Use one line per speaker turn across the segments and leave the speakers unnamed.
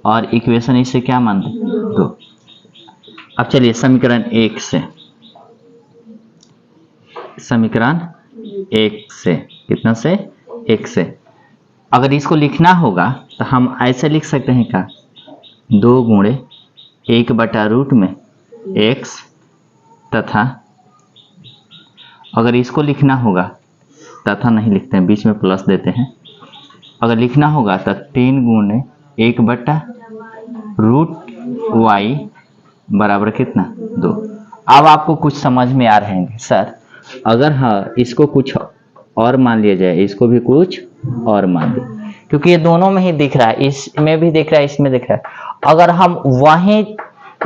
और इक्वेशन इसे क्या मान दें 2। अब चलिए समीकरण 1 से, समीकरण 1 से कितना से 1 से अगर इसको लिखना होगा तो हम ऐसे लिख सकते हैं क्या 2 गुणे 1/√x तथा अगर इसको लिखना होगा तथा नहीं लिखते हैं, बीच में प्लस देते हैं। अगर लिखना होगा तो 3 गुणे 1/√y बराबर कितना 2। अब आपको कुछ समझ में आ रहे हैं सर, अगर हाँ इसको कुछ और मान लिया जाए, इसको भी कुछ और मान लिया, क्योंकि ये दोनों में ही दिख रहा है, इसमें भी दिख रहा है, इसमें दिख रहा है। अगर हम वहीं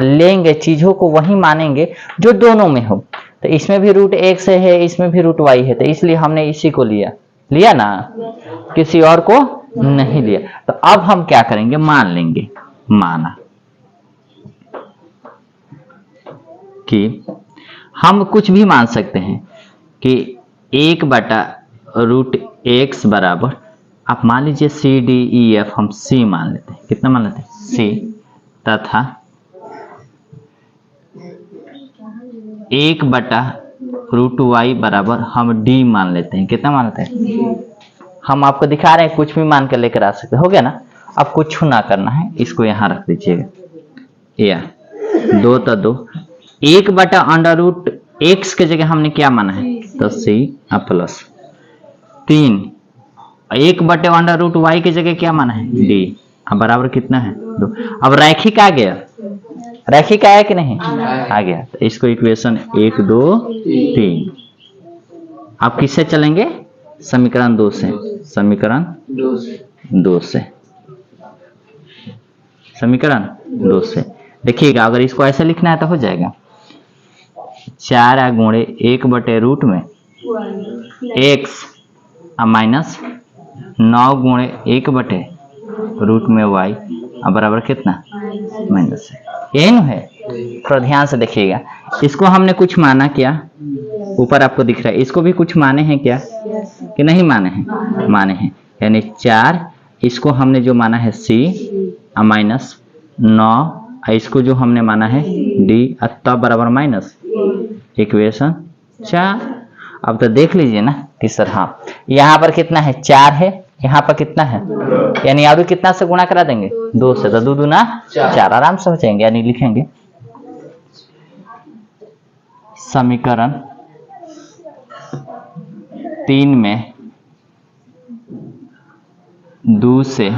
लेंगे, चीजों को वहीं मानेंगे जो दोनों में हो, तो इसमें भी √x है, इसमें भी √y है, तो इसलिए हमने इसी को लिया ना, किसी और को नहीं लिया। तो अब हम क्या करेंगे, मान लेंगे, माना कि हम कुछ भी मान सकते हैं कि 1/√x बराबर, आप मान लीजिए C/D/E/F, हम C मान लेते हैं। कितना मान लेते हैं C, तथा 1/√y बराबर हम D मान लेते हैं। कितना मान लेते हैं, हम आपको दिखा रहे हैं, कुछ भी मान कर लेकर आ सकते, हो गया ना। अब कुछ ना करना है, इसको यहां रख दीजिएगा, या 2 तो 2, 1/√x के जगह हमने क्या माना है तो C प्लस 3, 1/√y के जगह क्या माना है D, अब बराबर कितना है 2। अब रैखिक आ गया, रैखिक आया कि नहीं आ गया, तो इसको इक्वेशन 1 2 3। आप किससे चलेंगे, समीकरण 2 से, समीकरण 2 से, समीकरण 2 से देखिएगा। अगर इसको ऐसे लिखना है तो हो जाएगा 4 गुणे 1/√x माइनस 9 गुणे 1/√y बराबर कितना माइनस है। यही ना है, थोड़ा ध्यान से देखिएगा। इसको हमने कुछ माना क्या, ऊपर आपको दिख रहा है, इसको भी कुछ माने हैं क्या कि नहीं माने हैं, माने हैं, यानी 4, इसको हमने जो माना है C माइनस 9, इसको जो हमने माना है D, तब बराबर माइनस इक्वेशन 4। अब तो देख लीजिए ना कि सर हाँ, यहाँ पर कितना है 4 है, यहाँ पर कितना है, यानी अभी कितना से गुणा करा देंगे 2 से, तो 2 दूना 4, आराम से हो जाएंगे। यानी लिखेंगे समीकरण 3 में 2 से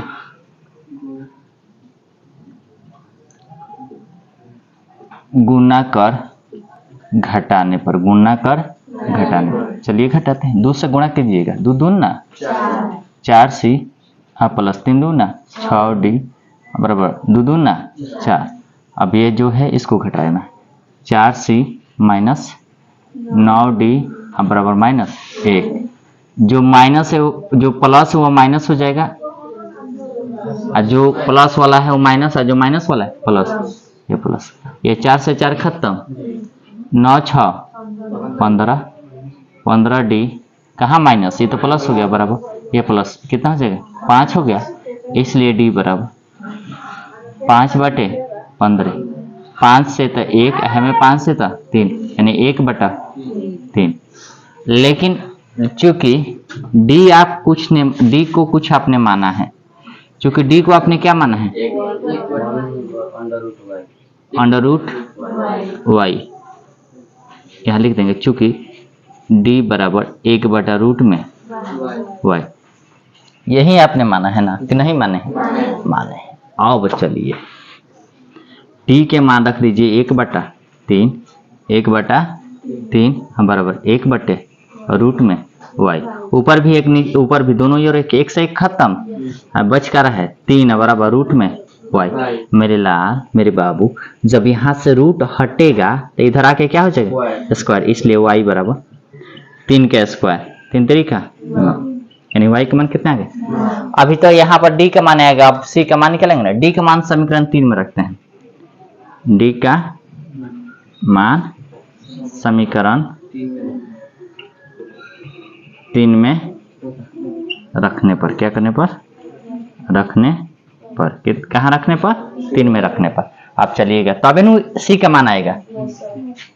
गुना कर घटाने पर, गुना कर घटाने पर, चलिए घटाते हैं। 2 से गुणा कीजिएगा, 2 दूना 4C प्लस 3 दूना 6D बराबर 2 दूना 4। अब ये जो है इसको घटाना, 4C माइनस 9D बराबर माइनस 1। जो माइनस है, जो प्लस है वो माइनस हो जाएगा, और जो प्लस वाला है वो माइनस, और जो माइनस वाला है प्लस, ये प्लस, ये 4 से 4 खत्म, 9 6 15, 15D कहाँ माइनस, ये तो प्लस हो गया बराबर, ये प्लस कितना हो जाएगा 5 हो गया, इसलिए D बराबर 5/15, 5 से तो 1, हमें 5 से तो 3, यानी 1/3। लेकिन चूंकि D आप कुछ ने, D को कुछ आपने माना है, चूंकि D को आपने क्या माना है √y, यहाँ लिख देंगे, चूंकि D बराबर 1/√y, यही आपने माना है ना कि नहीं माने हैं, माने हैं। अब चलिए D के मान रख दीजिए 1/3, 1/3 बराबर 1/√y, ऊपर भी एक, ऊपर भी, दोनों ओर एक से एक खत्म, बच कर है 3 बराबर √y। मेरे लाल, मेरे बाबू, जब यहाँ से रूट हटेगा तो इधर आके क्या हो जाएगा स्क्वायर, इसलिए y बराबर 3 का स्क्वायर, 3 तरीका, यानी y का मान कितना आ गया। अभी तो यहाँ पर D का मान आएगा, अब C का मान निकालेंगे ना। D का मान समीकरण 3 में रखते हैं, D का मान समीकरण 3 में रखने पर, क्या करने पर, रखने पर, कहाँ रखने पर, 3 में रखने पर। अब चलिएगा तब इन सी का मान आएगा,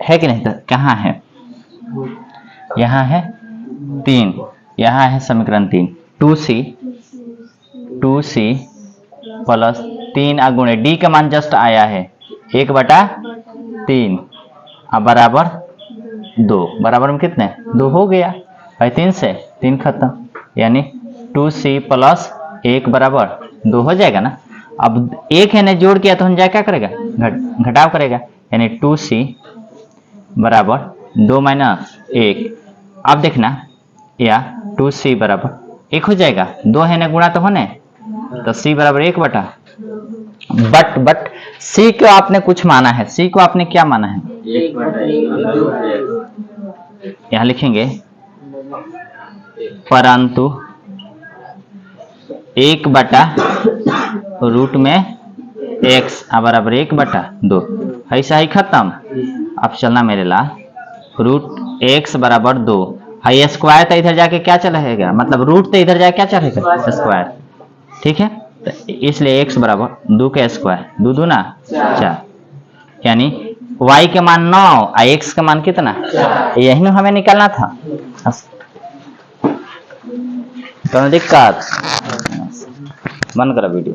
है कि नहीं? तो कहाँ है, यहाँ है 3, यहाँ है समीकरण 3, 2c प्लस 3 गुणे डी का मान जस्ट आया है 1/3 अब बराबर 2, बराबर में कितने 2 हो गया भाई, 3 से 3 खत्म, यानी 2c प्लस 1 बराबर 2 हो जाएगा ना। अब 1 है ना जोड़ किया तो हम जाए क्या करेगा, घटाव करेगा, यानी 2c बराबर 2 माइनस 1। अब देखना या 2c बराबर 1 हो जाएगा, 2 है ना गुणा तो होने, तो c बराबर 1 बटा, बट c को आपने कुछ माना है, c को आपने क्या माना है, यहां लिखेंगे परंतु 1/रूट में x बराबर 1/2, ऐसा ही खत्म। अब चलना मेरे ला रूट x बराबर 2, हाई स्क्वायर तो इधर जाके क्या चलेगा, मतलब रूट तो इधर जाके क्या चलेगा, स्क्वायर, ठीक है। तो इसलिए x बराबर 2 का स्क्वायर, 2 दूना 4, यानी y के मान 9 और x का मान कितना, यही में हमें निकालना था। तो दिक्कत, बंद करो वीडियो।